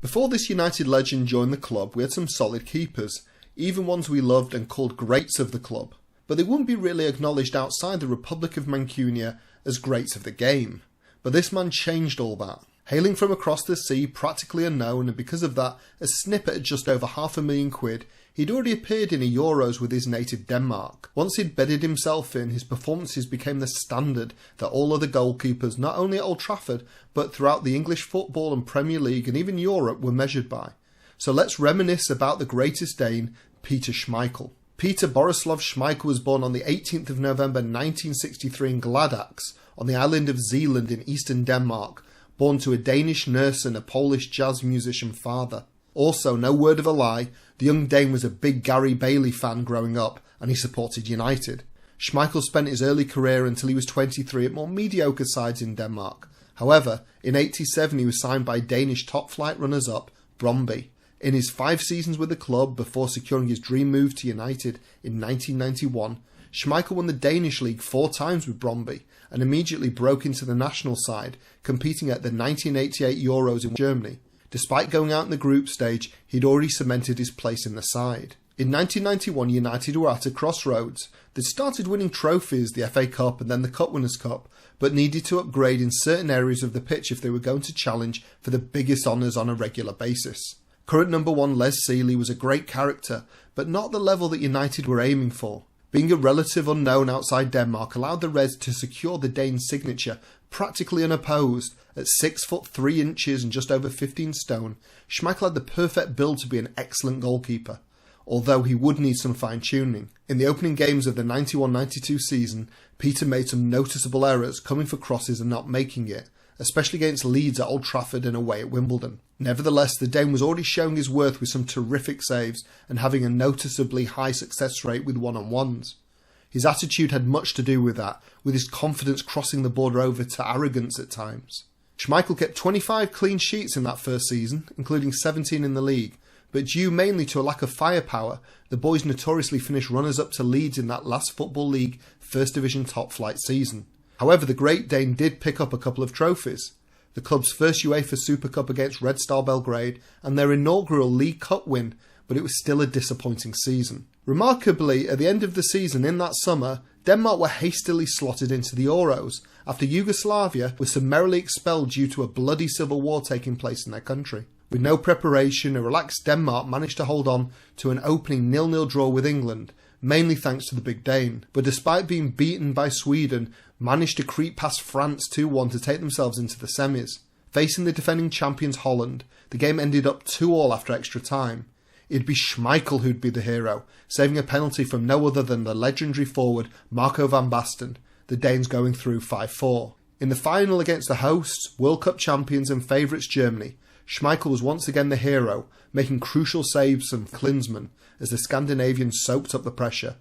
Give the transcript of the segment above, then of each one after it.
Before this United legend joined the club, we had some solid keepers, even ones we loved and called greats of the club, but they wouldn't be really acknowledged outside the Republic of Mancunia as greats of the game. But this man changed all that. Hailing from across the sea, practically unknown, and because of that, a snipper at just over £500,000, he'd already appeared in a Euros with his native Denmark. Once he'd bedded himself in, his performances became the standard that all other goalkeepers, not only at Old Trafford, but throughout the English football and Premier League and even Europe, were measured by. So let's reminisce about the greatest Dane, Peter Schmeichel. Peter Borislav Schmeichel was born on the 18th of November 1963 in Gladach, on the island of Zealand in eastern Denmark, born to a Danish nurse and a Polish jazz musician father. Also, no word of a lie, the young Dane was a big Gary Bailey fan growing up, and he supported United. Schmeichel spent his early career until he was 23 at more mediocre sides in Denmark. However, in '87 he was signed by Danish top-flight runners-up, Brøndby. In his 5 seasons with the club before securing his dream move to United in 1991, Schmeichel won the Danish league 4 times with Brøndby and immediately broke into the national side, competing at the 1988 Euros in Germany. Despite going out in the group stage, he'd already cemented his place in the side. In 1991, United were at a crossroads. They'd started winning trophies, the FA Cup and then the Cup Winners' Cup, but needed to upgrade in certain areas of the pitch if they were going to challenge for the biggest honours on a regular basis. Current number 1 Les Sealey was a great character, but not the level that United were aiming for. Being a relative unknown outside Denmark allowed the Reds to secure the Dane's signature practically unopposed. At 6'3" and just over 15 stone, Schmeichel had the perfect build to be an excellent goalkeeper, although he would need some fine-tuning. In the opening games of the 91-92 season, Peter made some noticeable errors, coming for crosses and not making it, especially against Leeds at Old Trafford and away at Wimbledon. Nevertheless, the Dane was already showing his worth with some terrific saves and having a noticeably high success rate with one-on-ones. His attitude had much to do with that, with his confidence crossing the border over to arrogance at times. Schmeichel kept 25 clean sheets in that first season, including 17 in the league, but due mainly to a lack of firepower, the boys notoriously finished runners-up to Leeds in that last Football League First Division top-flight season. However, the Great Dane did pick up a couple of trophies. The club's first UEFA Super Cup against Red Star Belgrade and their inaugural League Cup win, but it was still a disappointing season. Remarkably, at the end of the season in that summer, Denmark were hastily slotted into the Euros after Yugoslavia was summarily expelled due to a bloody civil war taking place in their country. With no preparation, a relaxed Denmark managed to hold on to an opening 0-0 draw with England, mainly thanks to the Big Dane, but despite being beaten by Sweden, managed to creep past France 2-1 to take themselves into the semis. Facing the defending champions Holland, the game ended up 2-2 after extra time. It'd be Schmeichel who'd be the hero, saving a penalty from no other than the legendary forward Marco van Basten, the Danes going through 5-4. In the final against the hosts, World Cup champions and favourites Germany, Schmeichel was once again the hero, making crucial saves from Klinsmann as the Scandinavians soaked up the pressure.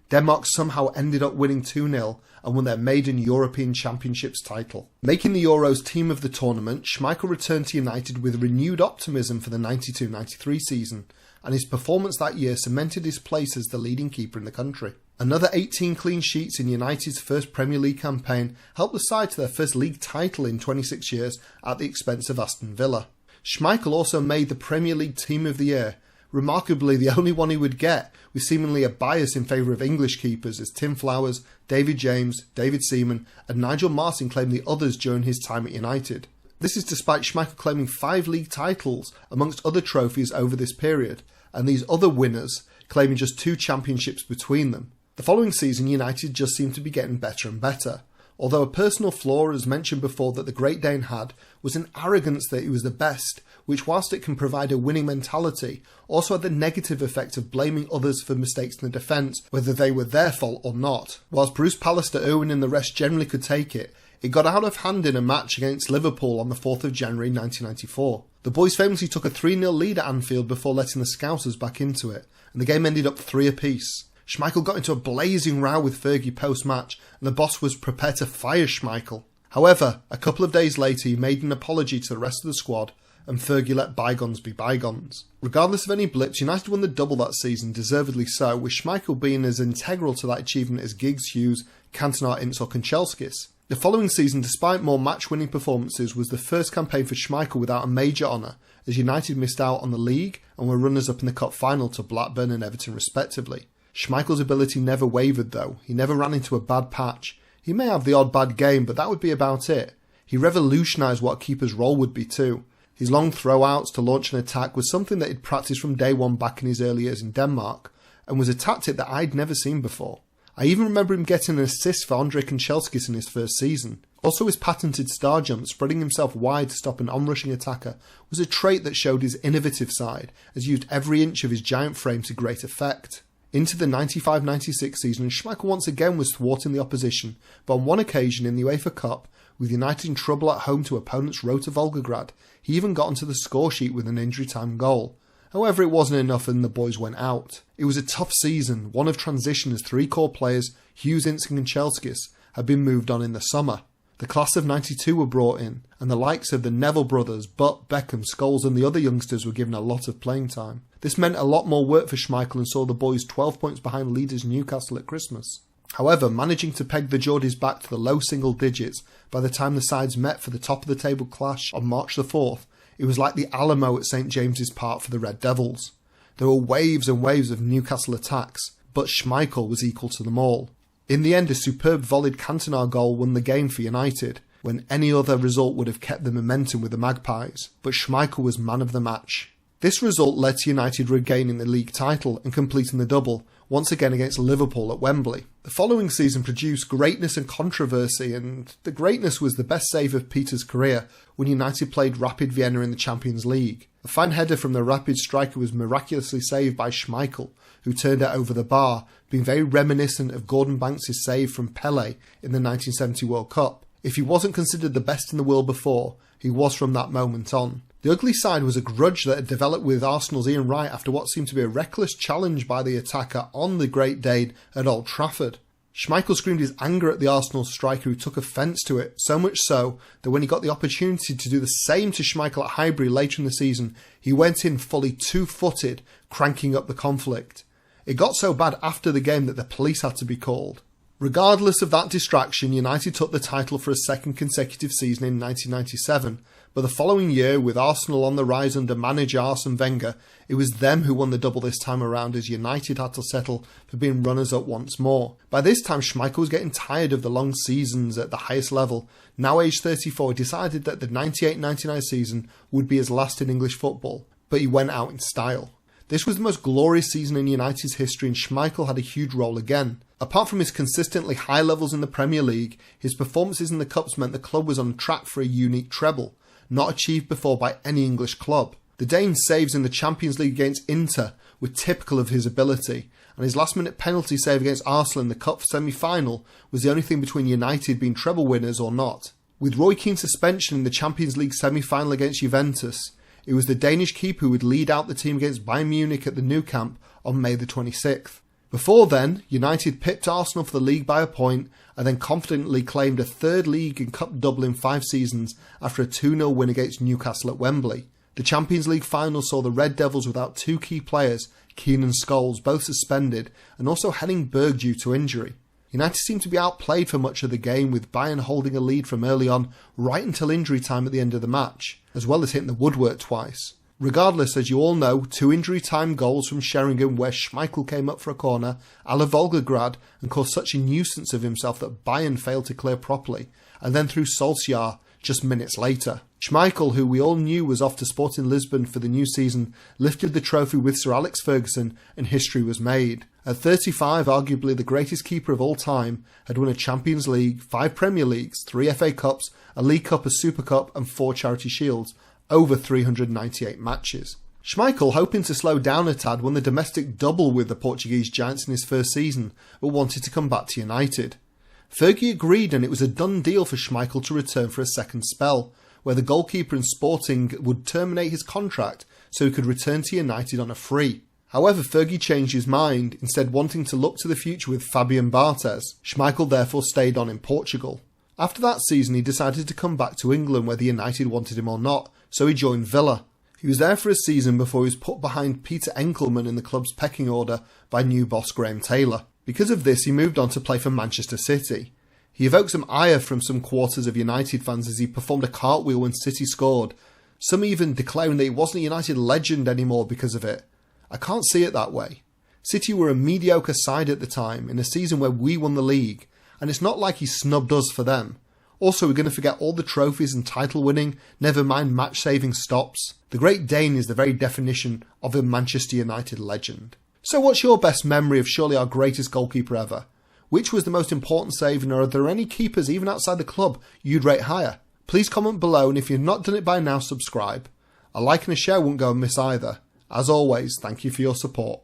Denmark somehow ended up winning 2-0 and won their maiden European Championships title. Making the Euros team of the tournament, Schmeichel returned to United with renewed optimism for the 92-93 season, and his performance that year cemented his place as the leading keeper in the country. Another 18 clean sheets in United's first Premier League campaign helped the side to their first league title in 26 years at the expense of Aston Villa. Schmeichel also made the Premier League Team of the Year, remarkably the only one he would get, with seemingly a bias in favour of English keepers as Tim Flowers, David James, David Seaman and Nigel Martin claimed the others during his time at United. This is despite Schmeichel claiming 5 league titles amongst other trophies over this period, and these other winners claiming just 2 championships between them. The following season, United just seemed to be getting better and better. Although a personal flaw, as mentioned before, that the Great Dane had was an arrogance that he was the best, which whilst it can provide a winning mentality, also had the negative effect of blaming others for mistakes in the defence, whether they were their fault or not. Whilst Bruce Pallister, Irwin and the rest generally could take it, it got out of hand in a match against Liverpool on the 4th of January 1994. The boys famously took a 3-0 lead at Anfield before letting the Scousers back into it, and the game ended up 3 apiece. Schmeichel got into a blazing row with Fergie post-match, and the boss was prepared to fire Schmeichel. However, a couple of days later he made an apology to the rest of the squad, and Fergie let bygones be bygones. Regardless of any blips, United won the double that season, deservedly so, with Schmeichel being as integral to that achievement as Giggs, Hughes, Cantona, Ince or Kanchelskis. The following season, despite more match-winning performances, was the first campaign for Schmeichel without a major honour, as United missed out on the league and were runners-up in the cup final to Blackburn and Everton respectively. Schmeichel's ability never wavered though. He never ran into a bad patch. He may have the odd bad game, but that would be about it. He revolutionised what a keeper's role would be too. His long throw-outs to launch an attack was something that he'd practiced from day one back in his early years in Denmark, and was a tactic that I'd never seen before. I even remember him getting an assist for Andrei Kanchelskis in his first season. Also his patented star jump, spreading himself wide to stop an onrushing attacker, was a trait that showed his innovative side, as he used every inch of his giant frame to great effect. Into the 95-96 season, Schmeichel once again was thwarting the opposition, but on one occasion in the UEFA Cup, with United in trouble at home to opponents Rota Volgograd, he even got onto the score sheet with an injury time goal. However, it wasn't enough and the boys went out. It was a tough season, one of transition as three core players, Hughes, Ince and Kanchelskis, had been moved on in the summer. The class of 92 were brought in, and the likes of the Neville brothers, Butt, Beckham, Scholes and the other youngsters were given a lot of playing time. This meant a lot more work for Schmeichel and saw the boys 12 points behind leaders Newcastle at Christmas. However, managing to peg the Geordies back to the low single digits by the time the sides met for the top of the table clash on March the 4th, it was like the Alamo at St James's Park for the Red Devils. There were waves and waves of Newcastle attacks, but Schmeichel was equal to them all. In the end, a superb volleyed Cantona goal won the game for United, when any other result would have kept the momentum with the Magpies, but Schmeichel was man of the match. This result led to United regaining the league title and completing the double, once again against Liverpool at Wembley. The following season produced greatness and controversy, and the greatness was the best save of Peter's career when United played Rapid Vienna in the Champions League. A fine header from the Rapid striker was miraculously saved by Schmeichel, who turned it over the bar, being very reminiscent of Gordon Banks' save from Pelé in the 1970 World Cup. If he wasn't considered the best in the world before, he was from that moment on. The ugly side was a grudge that had developed with Arsenal's Ian Wright after what seemed to be a reckless challenge by the attacker on the Great Dane at Old Trafford. Schmeichel screamed his anger at the Arsenal striker who took offence to it, so much so that when he got the opportunity to do the same to Schmeichel at Highbury later in the season, he went in fully two-footed, cranking up the conflict. It got so bad after the game that the police had to be called. Regardless of that distraction, United took the title for a second consecutive season in 1997, but the following year, with Arsenal on the rise under manager Arsene Wenger, it was them who won the double this time around as United had to settle for being runners-up once more. By this time, Schmeichel was getting tired of the long seasons at the highest level. Now aged 34, he decided that the 98-99 season would be his last in English football, but he went out in style. This was the most glorious season in United's history and Schmeichel had a huge role again. Apart from his consistently high levels in the Premier League, his performances in the Cups meant the club was on track for a unique treble, not achieved before by any English club. The Dane's saves in the Champions League against Inter were typical of his ability, and his last-minute penalty save against Arsenal in the Cup semi-final was the only thing between United being treble winners or not. With Roy Keane's suspension in the Champions League semi-final against Juventus, it was the Danish keeper who would lead out the team against Bayern Munich at the Nou Camp on May the 26th. Before then, United pipped Arsenal for the league by a point and then confidently claimed a third league and cup double in 5 seasons after a 2-0 win against Newcastle at Wembley. The Champions League final saw the Red Devils without 2 key players, Keane and Scholes, both suspended, and also Henning Berg due to injury. United seemed to be outplayed for much of the game, with Bayern holding a lead from early on right until injury time at the end of the match, as well as hitting the woodwork twice. Regardless, as you all know, 2 injury time goals from Sheringham where Schmeichel came up for a corner, a la Volgograd, and caused such a nuisance of himself that Bayern failed to clear properly, and then through Solskjaer just minutes later. Schmeichel, who we all knew was off to Sporting Lisbon for the new season, lifted the trophy with Sir Alex Ferguson and history was made. At 35, arguably the greatest keeper of all time, had won a Champions League, 5 Premier Leagues, 3 FA Cups, a League Cup, a Super Cup and 4 Charity Shields, over 398 matches. Schmeichel, hoping to slow down a tad, won the domestic double with the Portuguese Giants in his first season, but wanted to come back to United. Fergie agreed and it was a done deal for Schmeichel to return for a second spell, where the goalkeeper in Sporting would terminate his contract so he could return to United on a free. However, Fergie changed his mind, instead wanting to look to the future with Fabian Barthez. Schmeichel therefore stayed on in Portugal. After that season, he decided to come back to England whether United wanted him or not, so he joined Villa. He was there for a season before he was put behind Peter Enkelman in the club's pecking order by new boss Graham Taylor. Because of this, he moved on to play for Manchester City. He evoked some ire from some quarters of United fans as he performed a cartwheel when City scored, some even declaring that he wasn't a United legend anymore because of it. I can't see it that way. City were a mediocre side at the time in a season where we won the league, and it's not like he snubbed us for them. Also, we're going to forget all the trophies and title winning, never mind match saving stops. The Great Dane is the very definition of a Manchester United legend. So what's your best memory of surely our greatest goalkeeper ever? Which was the most important save, and are there any keepers even outside the club you'd rate higher? Please comment below, and if you've not done it by now, subscribe. A like and a share won't go amiss either. As always, thank you for your support.